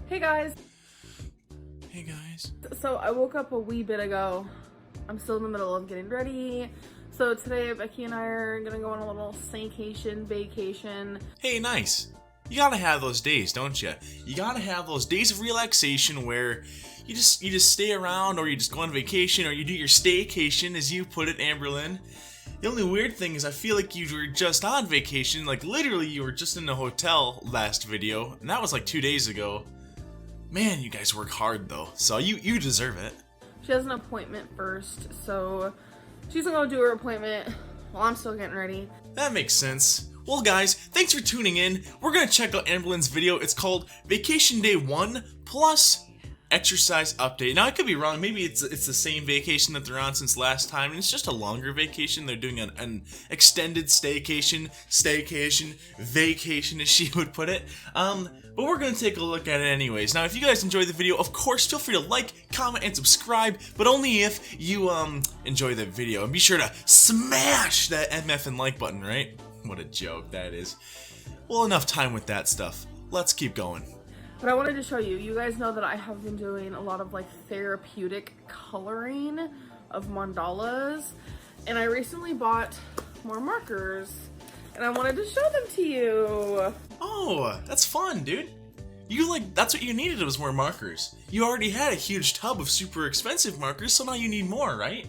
Hey guys. Hey guys. So I woke up a wee bit ago. I'm still in the middle of getting ready. So today Becky and I are gonna go on a little staycation, vacation. Hey, nice. You gotta have those days, don't you? You gotta have those days of relaxation where you just stay around, or you just go on vacation, or you do your staycation, as you put it, Amberlynn. The only weird thing is I feel like you were just on vacation, like literally you were just in a hotel last video, and that was like 2 days ago. Man, you guys work hard though, so you deserve it. She has an appointment first, so she's gonna go do her appointment while I'm still getting ready. That makes sense. Well guys, thanks for tuning in. We're gonna check out Amberlynn's video. It's called Vacation Day 1 plus Exercise Update. Now I could be wrong, maybe it's the same vacation that they're on since last time, and it's just a longer vacation. They're doing an extended vacation as she would put it. But we're gonna take a look at it anyways. Now if you guys enjoyed the video, of course feel free to like, comment, and subscribe, but only if you enjoy the video. And be sure to smash that MF and like button, right? What a joke that is. Well, enough time with that stuff. Let's keep going. But I wanted to show you. You guys know that I have been doing a lot of like therapeutic coloring of mandalas. And I recently bought more markers. And I wanted to show them to you. Oh, that's fun, dude. That's what you needed, was more markers. You already had a huge tub of super expensive markers, so now you need more, right?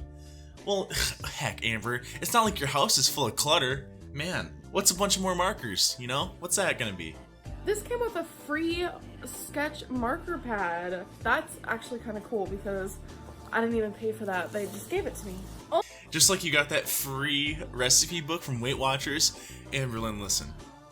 Well, heck, Amber, it's not like your house is full of clutter. Man, what's a bunch of more markers, you know? What's that gonna be? This came with a free sketch marker pad. That's actually kind of cool because I didn't even pay for that. They just gave it to me. Oh. Just like you got that free recipe book from Weight Watchers, Amberlynn, listen.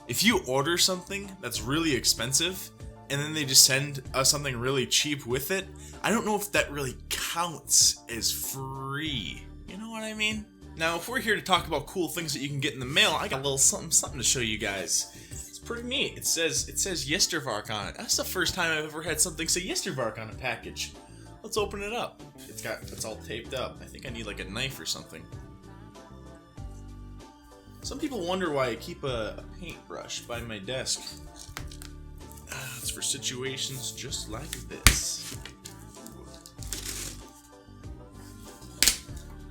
If you order something that's really expensive, and then they just send us something really cheap with it, I don't know if that really counts as free. You know what I mean? Now, if we're here to talk about cool things that you can get in the mail, I got a little something to show you guys. It's pretty neat. It says Ystervarke on it. That's the first time I've ever had something say Ystervarke on a package. Let's open it up. It's all taped up. I think I need like a knife or something. Some people wonder why I keep a paintbrush by my desk. It's for situations just like this.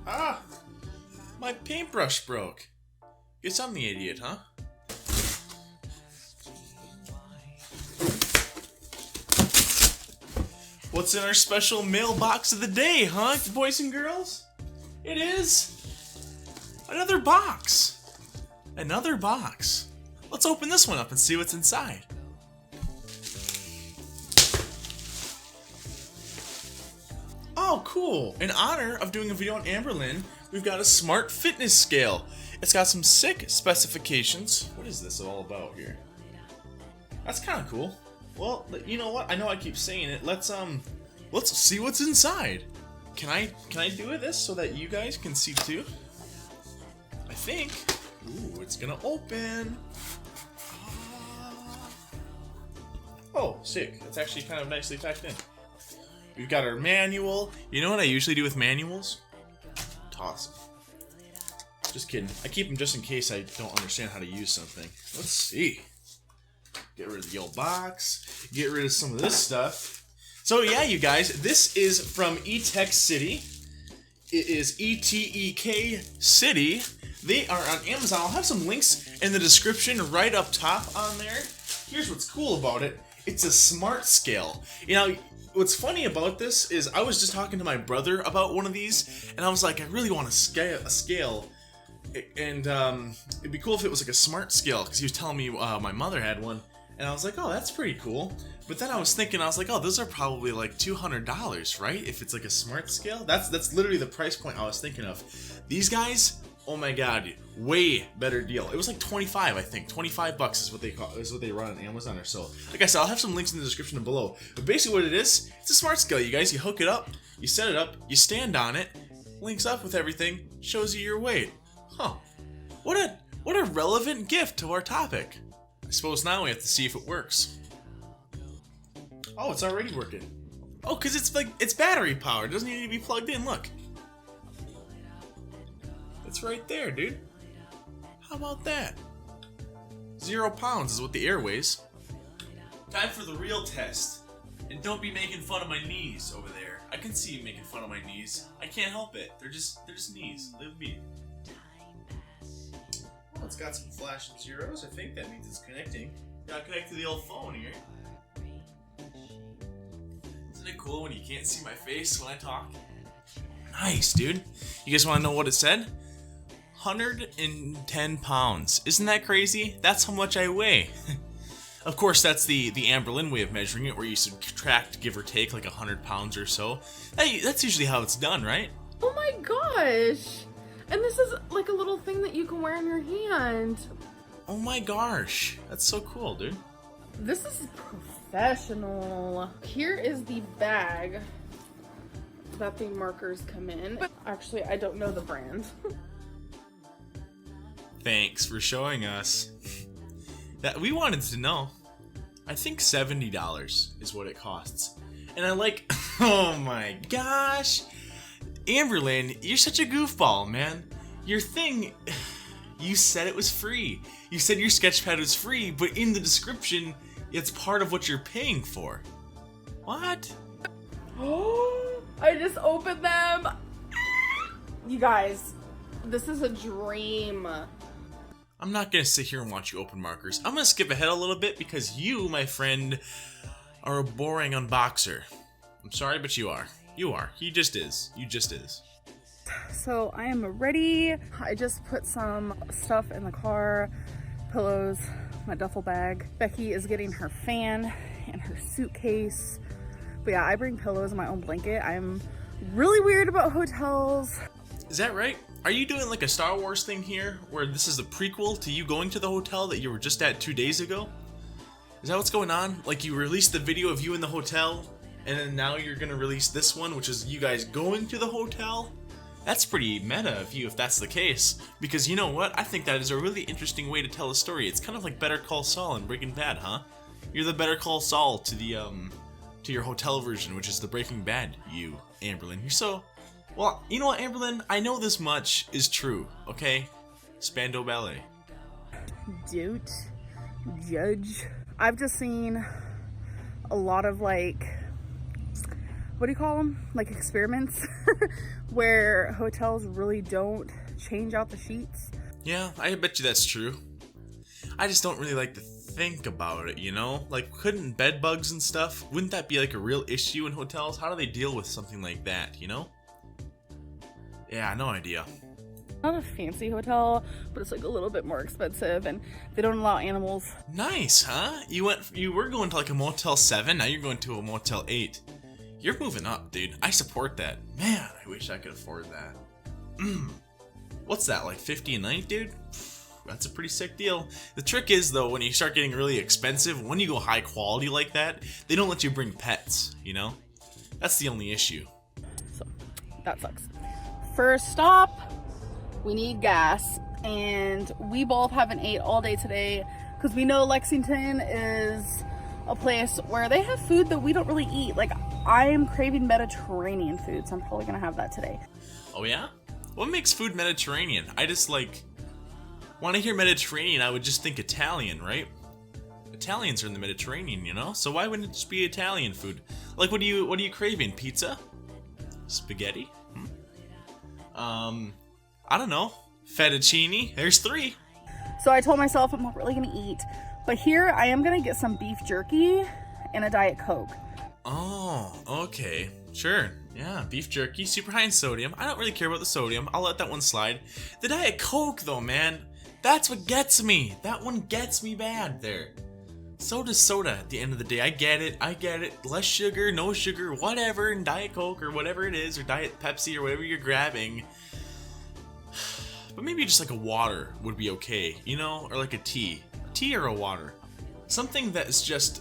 Ah! My paintbrush broke. Guess I'm the idiot, huh? What's in our special mailbox of the day, huh, boys and girls? It is another box. Another box. Let's open this one up and see what's inside. Oh, cool. In honor of doing a video on Amberlynn, we've got a smart fitness scale. It's got some sick specifications. What is this all about here? That's kind of cool. Well, you know what? I know I keep saying it. Let's see what's inside. Can I do this so that you guys can see too? I think. Ooh, it's gonna open. Oh, sick. It's actually kind of nicely packed in. We've got our manual. You know what I usually do with manuals? Toss them. Just kidding. I keep them just in case I don't understand how to use something. Let's see. Get rid of the old box. Get rid of some of this stuff. So yeah, you guys, this is from eTech City. It is ETEK City. They are on Amazon. I'll have some links in the description right up top on there. Here's what's cool about it. It's a smart scale. You know, what's funny about this is I was just talking to my brother about one of these, and I was like, I really want a scale. And it'd be cool if it was like a smart scale, because he was telling me my mother had one, and I was like, oh, that's pretty cool. But then I was thinking, I was like, oh, those are probably like $200, right? If it's like a smart scale, that's literally the price point I was thinking of. These guys, oh my god, way better deal. It was like 25, I think. 25 bucks is what they run on Amazon or so. Like I said, I'll have some links in the description below. But basically what it is, it's a smart scale, you guys. You hook it up, you set it up, you stand on it, links up with everything, shows you your weight. Huh. What a relevant gift to our topic. I suppose now we have to see if it works. Oh, it's already working. Oh, because it's battery powered. It doesn't need to be plugged in. Look. It's right there, dude. How about that? 0 pounds is what the air weighs. Time for the real test. And don't be making fun of my knees over there. I can see you making fun of my knees. I can't help it. They're just knees. Live me. Well, it's got some flashing zeros. I think that means it's connecting. Gotta connect to the old phone here. Isn't it cool when you can't see my face when I talk? Nice, dude. You guys want to know what it said? 110 pounds. Isn't that crazy? That's how much I weigh. Of course, that's the Amberlynn way of measuring it, where you subtract, give or take, like 100 pounds or so. Hey, that's usually how it's done, right? Oh my gosh! And this is like a little thing that you can wear in your hand. Oh my gosh. That's so cool, dude. This is professional. Here is the bag that the markers come in. But actually, I don't know the brand. Thanks for showing us. That we wanted to know. I think $70 is what it costs. And I like, oh my gosh. Amberlynn, you're such a goofball, man. Your thing, you said it was free. You said your sketchpad was free, but in the description, it's part of what you're paying for. What? Oh, I just opened them. You guys, this is a dream. I'm not gonna sit here and watch you open markers. I'm gonna skip ahead a little bit because you, my friend, are a boring unboxer. I'm sorry, but you are. You are. He just is. You just is. So I am ready. I just put some stuff in the car, pillows, my duffel bag. Becky is getting her fan and her suitcase. But yeah, I bring pillows and my own blanket. I'm really weird about hotels. Is that right? Are you doing like a Star Wars thing here, where this is a prequel to you going to the hotel that you were just at 2 days ago? Is that what's going on? Like you released the video of you in the hotel, and then now you're gonna release this one, which is you guys going to the hotel? That's pretty meta of you if that's the case, because you know what? I think that is a really interesting way to tell a story. It's kind of like Better Call Saul in Breaking Bad, huh? You're the Better Call Saul to the to your hotel version, which is the Breaking Bad you, Amberlynn. You're so... Well, you know what, Amberlynn? I know this much is true, okay? Spando Ballet. Don't judge. I've just seen a lot of like, what do you call them? Like experiments where hotels really don't change out the sheets. Yeah, I bet you that's true. I just don't really like to think about it, you know? Like, couldn't bed bugs and stuff, wouldn't that be like a real issue in hotels? How do they deal with something like that, you know? Yeah, no idea. Not a fancy hotel, but it's like a little bit more expensive, and they don't allow animals. Nice, huh? You were going to like a Motel 7, now you're going to a Motel 8. You're moving up, dude. I support that. Man, I wish I could afford that. What's that, like 50 a night, dude? That's a pretty sick deal. The trick is, though, when you start getting really expensive, when you go high quality like that, they don't let you bring pets, you know? That's the only issue. So, that sucks. First stop, we need gas, and we both haven't ate all day today because we know Lexington is a place where they have food that we don't really eat. Like, I'm craving Mediterranean food, so I'm probably gonna have that today. Oh yeah? What makes food Mediterranean? I just like, when I hear Mediterranean, I would just think Italian, right? Italians are in the Mediterranean, you know? So why wouldn't it just be Italian food? Like, what are you craving? Pizza? Spaghetti? I don't know. Fettuccine? There's 3. So I told myself I'm not really gonna eat, but here I am gonna get some beef jerky and a Diet Coke. Oh, okay. Sure. Yeah, beef jerky, super high in sodium. I don't really care about the sodium. I'll let that one slide. The Diet Coke, though, man. That's what gets me. That one gets me bad there. So does soda at the end of the day. I get it. Less sugar, no sugar, whatever, and Diet Coke or whatever it is, or Diet Pepsi or whatever you're grabbing. But maybe just like a water would be okay, you know? Or like a tea. A tea or a water. Something that is just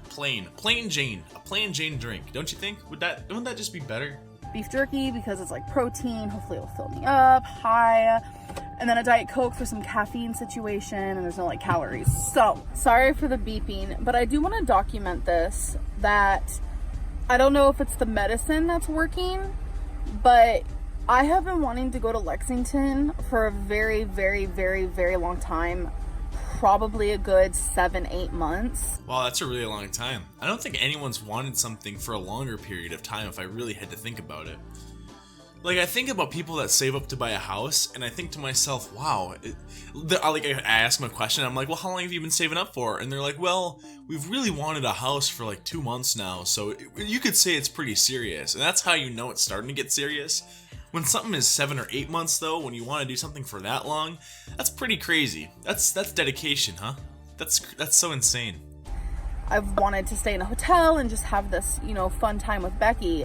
plain Jane. A plain Jane drink, don't you think? Wouldn't that just be better? Beef jerky because it's like protein. Hopefully it'll fill me up. High. And then a Diet Coke for some caffeine situation, and there's no like calories. So, sorry for the beeping, but I do want to document this, that I don't know if it's the medicine that's working, but I have been wanting to go to Lexington for a very, very, very, very long time. probably a good 7-8 months. Wow, that's a really long time. I don't think anyone's wanted something for a longer period of time if I really had to think about it. Like, I think about people that save up to buy a house, and I think to myself, wow. I ask them a question, I'm like, well, how long have you been saving up for? And they're like, well, we've really wanted a house for like 2 months now, so you could say it's pretty serious. And that's how you know it's starting to get serious. When something is 7 or 8 months, though, when you want to do something for that long, that's pretty crazy. That's dedication, huh? That's so insane. I've wanted to stay in a hotel and just have this, fun time with Becky,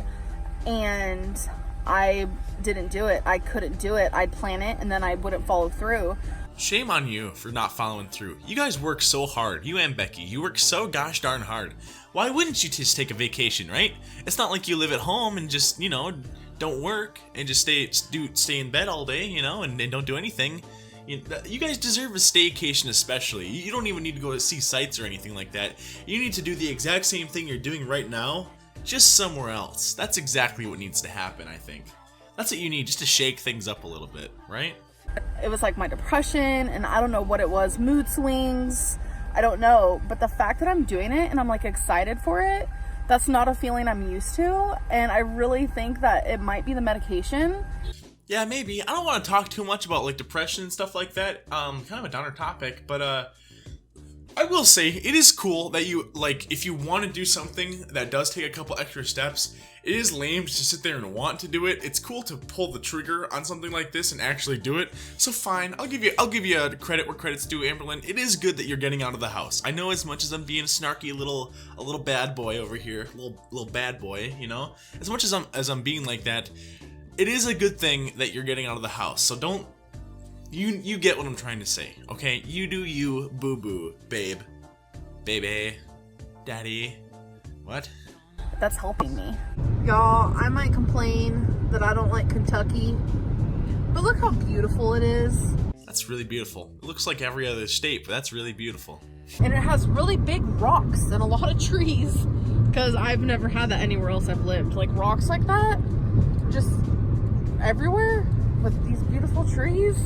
and I didn't do it. I couldn't do it. I'd plan it and then I wouldn't follow through. Shame on you for not following through. You guys work so hard. You and Becky, you work so gosh darn hard. Why wouldn't you just take a vacation, right? It's not like you live at home and just, don't work and just stay in bed all day, and don't do anything. You guys deserve a staycation especially. You don't even need to go to see sights or anything like that. You need to do the exact same thing you're doing right now, just somewhere else. That's exactly what needs to happen, I think. That's what you need, just to shake things up a little bit, right? It was like my depression, and I don't know what it was, mood swings, I don't know. But the fact that I'm doing it and I'm like excited for it, that's not a feeling I'm used to. And I really think that it might be the medication. Yeah, maybe. I don't want to talk too much about like depression and stuff like that. Kind of a downer topic, but I will say it is cool that you, like, if you want to do something that does take a couple extra steps, it is lame to sit there and want to do it. It's cool to pull the trigger on something like this and actually do it. So fine, I'll give you a credit where credit's due, Amberlynn. It is good that you're getting out of the house. I know, as much as I'm being a snarky a little bad boy over here, little bad boy, as much as I'm being like that, it is a good thing that you're getting out of the house. So don't. You get what I'm trying to say, okay? You do you, boo-boo, babe. Baby. Daddy. What? That's helping me. Y'all, I might complain that I don't like Kentucky, but look how beautiful it is. That's really beautiful. It looks like every other state, but that's really beautiful. And it has really big rocks and a lot of trees, because I've never had that anywhere else I've lived. Like, rocks like that, just everywhere, with these beautiful trees.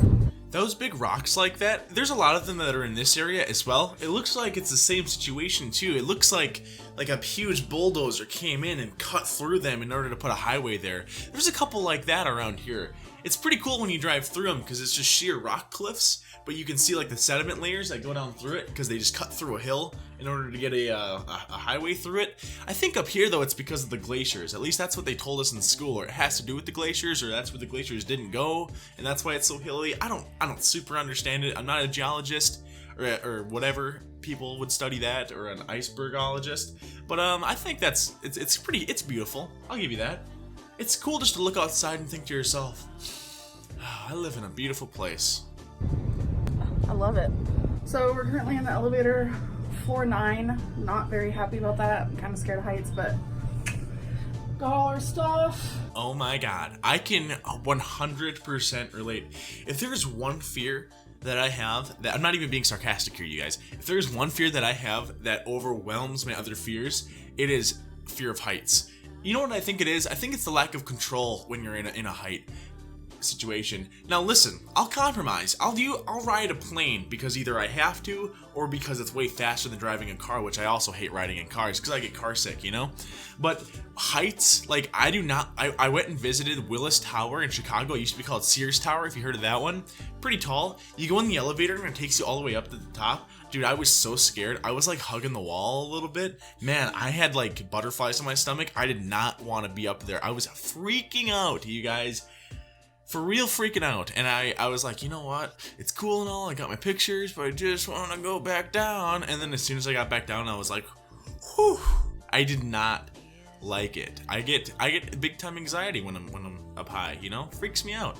Those big rocks like that, there's a lot of them that are in this area as well. It looks like it's the same situation too. It looks like a huge bulldozer came in and cut through them in order to put a highway there. There's a couple like that around here. It's pretty cool when you drive through them because it's just sheer rock cliffs, but you can see like the sediment layers that go down through it because they just cut through a hill in order to get a highway through it. I think up here though it's because of the glaciers. At least that's what they told us in school, or it has to do with the glaciers, or that's where the glaciers didn't go and that's why it's so hilly. I don't super understand it. I'm not a geologist or whatever people would study that, or an icebergologist, but I think it's beautiful. I'll give you that. It's cool just to look outside and think to yourself, oh, I live in a beautiful place. I love it. So we're currently in the elevator, floor 9. Not very happy about that. I'm kind of scared of heights, but got all our stuff. Oh my god, I can 100% relate. If there's one fear that I have, that I'm not even being sarcastic here, you guys. If there's one fear that I have that overwhelms my other fears, it is fear of heights. You know what I think it is? I think it's the lack of control when you're in a height situation. Now listen, I'll compromise. I'll ride a plane because either I have to or because it's way faster than driving a car, which I also hate riding in cars because I get car sick, But heights, like I went and visited Willis Tower in Chicago. It used to be called Sears Tower, if you heard of that one. Pretty tall. You go in the elevator and it takes you all the way up to the top. Dude, I was so scared. I was like hugging the wall a little bit. Man, I had like butterflies in my stomach. I did not want to be up there. I was freaking out, you guys. For real freaking out. And I was like, you know what? It's cool and all. I got my pictures, but I just want to go back down. And then as soon as I got back down, I was like, whew. I did not like it. I get big time anxiety when I'm up high, Freaks me out.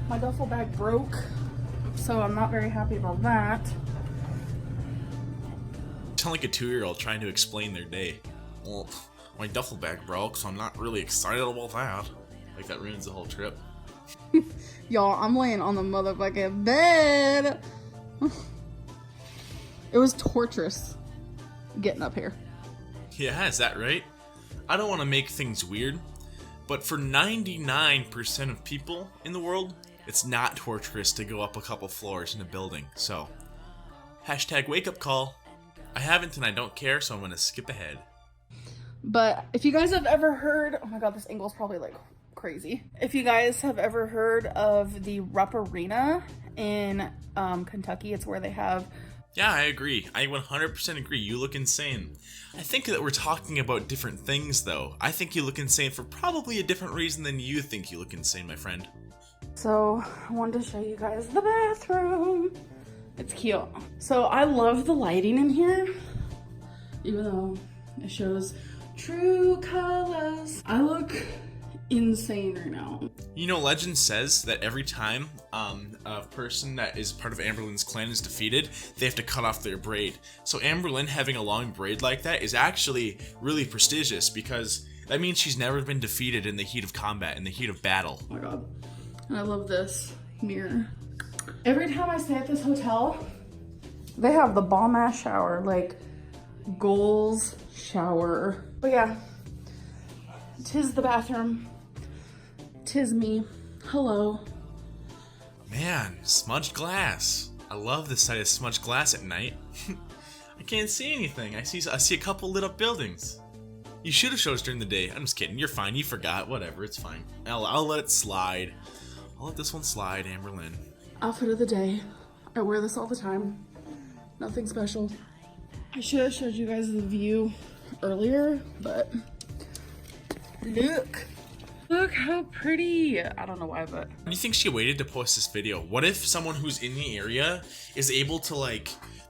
My duffel bag broke, so I'm not very happy about that. Sound like a 2-year-old trying to explain their day. Well, my duffel bag broke, so I'm not really excited about that. Like that ruins the whole trip. Y'all, I'm laying on the motherfucking bed. It was torturous getting up here. Yeah, is that right? I don't want to make things weird, but for 99% of people in the world, it's not torturous to go up a couple floors in a building. So, Hashtag wake up call. I haven't and I don't care, so I'm gonna skip ahead. But if you guys have ever heard, oh my god, this angle is probably like crazy. If you guys have ever heard of the Rupp Arena in Kentucky, it's where they have. Yeah, I agree. I 100% agree. You look insane. I think that we're talking about different things, though. I think you look insane for probably a different reason than you think you look insane, my friend. So I wanted to show you guys the bathroom. It's cute. So I love the lighting in here, even though it shows true colors. I look insane right now. You know, legend says that every time a person that is part of Amberlynns clan is defeated, they have to cut off their braid. So Amberlynn having a long braid like that is actually really prestigious, because that means she's never been defeated in the heat of combat, in the heat of battle. Oh my god. And I love this mirror. Every time I stay at this hotel, they have the bomb ass shower, like gorls shower. But yeah, 'tis the bathroom. 'Tis me. Hello. Man, smudged glass. I love the sight of smudged glass at night. I can't see anything. I see a couple lit up buildings. You should have showed us during the day. I'm just kidding. You're fine. You forgot. Whatever. It's fine. I'll let it slide. I'll let this one slide, Amberlynn. Outfit of the day. I wear this all the time. Nothing special. I should have showed you guys the view earlier, but look. Look how pretty. I don't know why, but. Do you think she waited to post this video? What if someone who's in the area is able to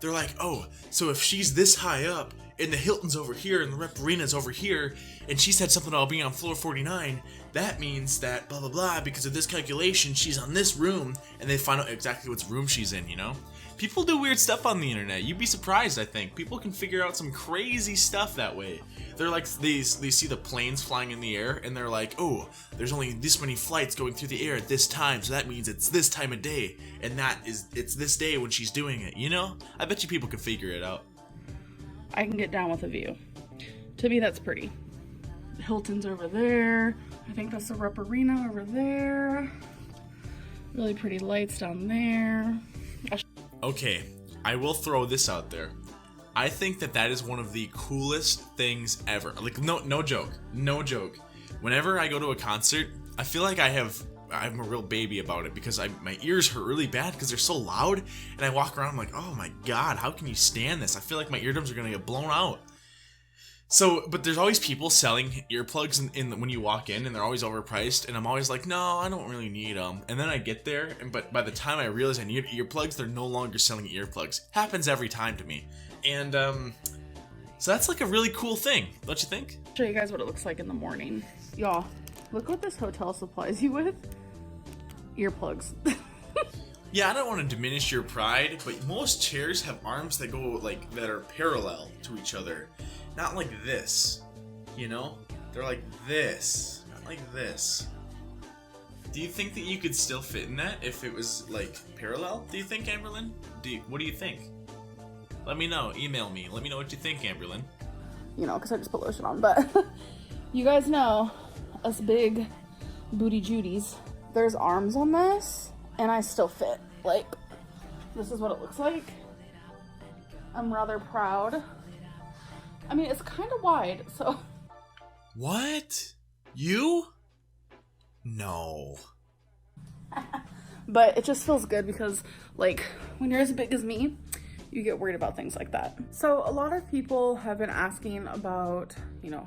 they're like, oh, so if she's this high up and the Hilton's over here and the Rep Arena's over here and she said something about being on floor 49, that means that blah, blah, blah, because of this calculation, she's on this room, and they find out exactly what room she's in, you know? People do weird stuff on the internet. You'd be surprised, I think. People can figure out some crazy stuff that way. They're like, they see the planes flying in the air, and they're like, oh, there's only this many flights going through the air at this time, so that means it's this time of day, and it's this day when she's doing it, you know? I bet you people can figure it out. I can get down with a view. To me, that's pretty. Hilton's over there. I think that's the Rupp Arena over there. Really pretty lights down there. Okay, I will throw this out there. I think that is one of the coolest things ever. Like, no joke. Whenever I go to a concert, I feel like I'm a real baby about it, because my ears hurt really bad because they're so loud, and I walk around, I'm like, oh my god, how can you stand this? I feel like my eardrums are gonna get blown out. So, but there's always people selling earplugs when you walk in, and they're always overpriced, and I'm always like, no, I don't really need them. And then I get there, but by the time I realize I need earplugs, they're no longer selling earplugs. Happens every time to me. And so that's like a really cool thing, don't you think? I'll show you guys what it looks like in the morning. Y'all, look what this hotel supplies you with. Earplugs. Yeah, I don't want to diminish your pride, but most chairs have arms that go that are parallel to each other. Not like this, you know? They're like this, not like this. Do you think that you could still fit in that if it was parallel? Do you think, Amberlynn? What do you think? Let me know. Email me. Let me know what you think, Amberlynn. You know, because I just put lotion on, but you guys know us big booty Judies. There's arms on this, and I still fit. This is what it looks like. I'm rather proud. I mean, it's kind of wide, so. What? You? No. But it just feels good because, when you're as big as me, you get worried about things like that. So a lot of people have been asking about,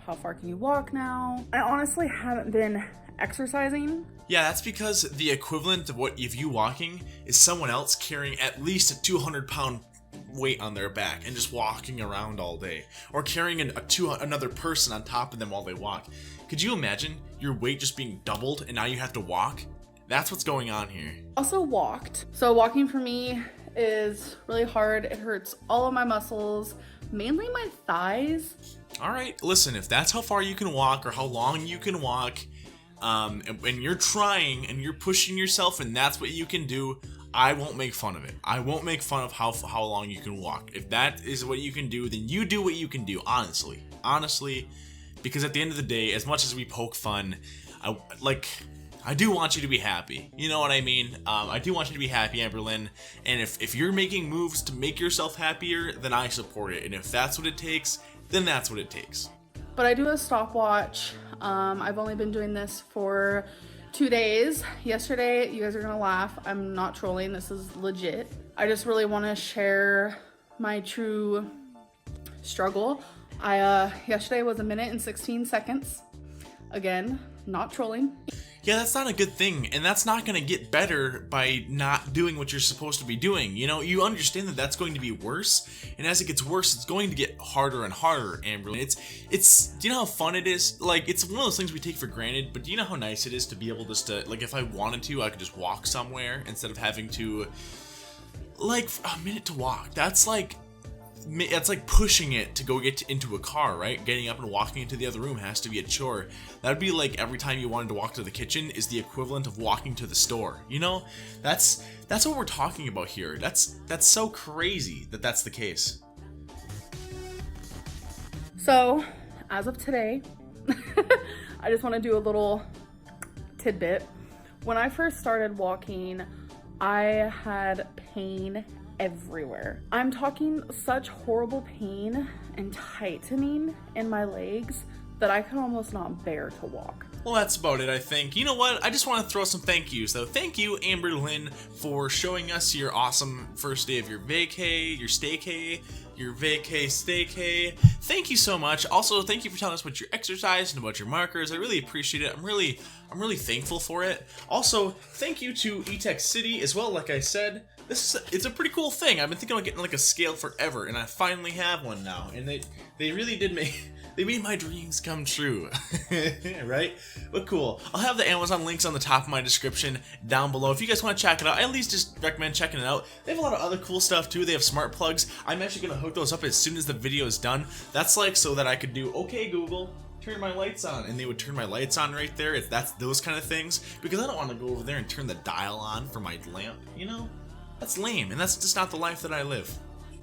how far can you walk now? I honestly haven't been exercising. Yeah, that's because the equivalent of what if you walking is someone else carrying at least a 200-pound weight on their back and just walking around all day, or carrying another person on top of them while they walk. Could you imagine your weight just being doubled and now you have to walk? That's what's going on here. Also walked. So walking for me is really hard. It hurts all of my muscles, mainly my thighs. All right, listen, if that's how far you can walk or how long you can walk, and you're trying and you're pushing yourself and that's what you can do, I won't make fun of it. I won't make fun of how long you can walk. If that is what you can do, then you do what you can do, honestly. Because at the end of the day, as much as we poke fun, I do want you to be happy. You know what I mean? I do want you to be happy, Amberlynn. And if you're making moves to make yourself happier, then I support it. And if that's what it takes, then that's what it takes. But I do a stopwatch. I've only been doing this for 2 days. Yesterday, you guys are gonna laugh. I'm not trolling, this is legit. I just really wanna share my true struggle. Yesterday was 1 minute and 16 seconds. Again, not trolling. Yeah, that's not a good thing, and that's not going to get better by not doing what you're supposed to be doing. You know, you understand that that's going to be worse, and as it gets worse, it's going to get harder and harder, Amberlynn. It's, do you know how fun it is? Like, it's one of those things we take for granted, but do you know how nice it is to be able just to, like, if I wanted to, I could just walk somewhere instead of having to, like, a minute to walk. That's like pushing it to go get into a car, right? Getting up and walking into the other room has to be a chore. That'd be like every time you wanted to walk to the kitchen is the equivalent of walking to the store. You know, that's what we're talking about here. That's so crazy that that's the case. So, as of today, I just want to do a little tidbit. When I first started walking, I had pain everywhere. I'm talking such horrible pain and tightening in my legs that I could almost not bear to walk. Well, that's about it, I think. You know what? I just want to throw some thank yous, though. Thank you, Amberlynn, for showing us your awesome first day of your vacay, your staycay, your vacay, staycay. Thank you so much. Also, thank you for telling us about your exercise and about your markers. I really appreciate it. I'm really thankful for it. Also, thank you to eTech City as well. Like I said, it's a pretty cool thing. I've been thinking about getting like a scale forever, and I finally have one now. And they really did they made my dreams come true. Right? But cool. I'll have the Amazon links on the top of my description down below. If you guys want to check it out, I at least just recommend checking it out. They have a lot of other cool stuff too. They have smart plugs. I'm actually going to hook those up as soon as the video is done. That's like so that I could do, okay, Google, turn my lights on, and they would turn my lights on right there. That's those kind of things, because I don't want to go over there and turn the dial on for my lamp, you know? That's lame, and that's just not the life that I live.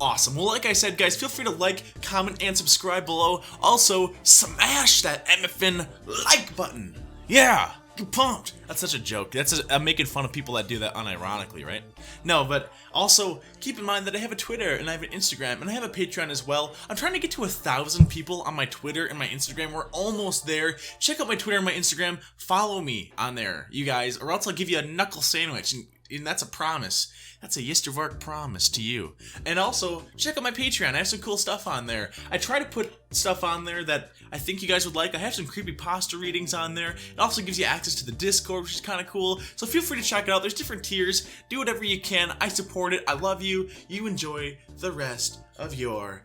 Awesome. Well, like I said, guys, feel free to like, comment, and subscribe below. Also, smash that MFN like button. Yeah, get pumped. That's such a joke. I'm making fun of people that do that unironically, right? No, but also keep in mind that I have a Twitter and I have an Instagram and I have a Patreon as well. I'm trying to get to 1,000 people on my Twitter and my Instagram. We're almost there. Check out my Twitter and my Instagram. Follow me on there, you guys, or else I'll give you a knuckle sandwich, and that's a promise. That's a Ystervarke promise to you. And also, check out my Patreon. I have some cool stuff on there. I try to put stuff on there that I think you guys would like. I have some creepypasta readings on there. It also gives you access to the Discord, which is kind of cool. So feel free to check it out. There's different tiers. Do whatever you can. I support it. I love you. You enjoy the rest of your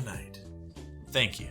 night. Thank you.